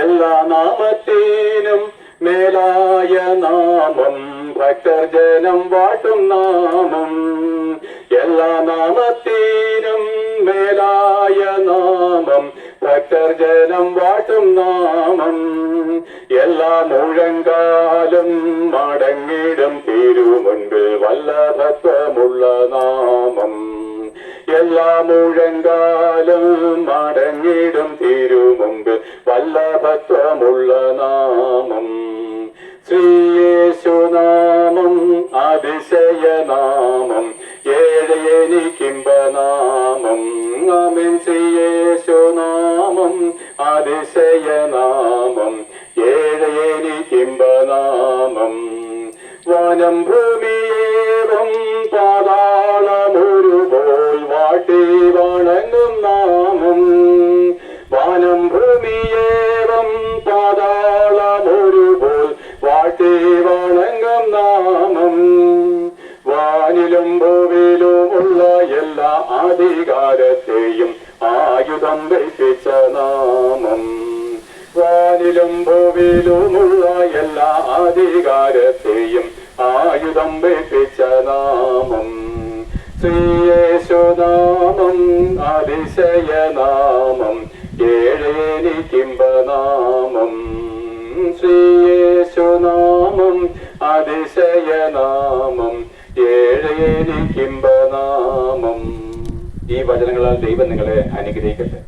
എല്ലാ നാമത്തേനും മേലായ നാമം, ഭക്തർ ജനം വാട്ടും നാമം. എല്ലാ നാമത്തേനും മേലായ നാമം, ഭക്തർ ജനം വാട്ടും നാമം. എല്ലാ മുഴങ്കാലും മടങ്ങിടും തിരുമുൻപിൽ വല്ലഭത്വമുള്ള നാമം. എല്ലാ മുഴങ്കാലും മടങ്ങിടും തിരുമുൻപിൽ വല്ലഭത്വമുള്ള നാമം. ശ്രീയേശുനാമം അതിശയനാമം, എനിക്കിമ്പനാമം. ആമേൻ. ശ്രീയേശുനാമം അതിശയനാമം, എനിക്കിമ്പനാമം. വനം ഭൂമിയേറും പാതാളമൊരുപോൽ വാട്ടി വണങ്ങും നാമം. വനം ഭൂമിയേറും പാതാളമൊരുപോൽ വാട്ടി വണങ്ങും നാമം. വാനിലും ഭൂവിലുമുള്ള എല്ലാ അധികാരത്തെയും ആയുധം വയ്പ്പിച്ച നാമം. വാനിലും ഭൂവിലുമുള്ള എല്ലാ അധികാരത്തെയും ആയുധം വയ്പ്പിച്ച നാമം. ശ്രീയേശുനാമം അതിശയനാമം, എനിക്കിമ്പനാമം. ശ്രീയേശുനാമം അതിശയനാമം, എനിക്കിമ്പനാമം. ഈ വചനങ്ങളാൽ ദൈവം നിങ്ങളെ അനുഗ്രഹിക്കട്ടെ.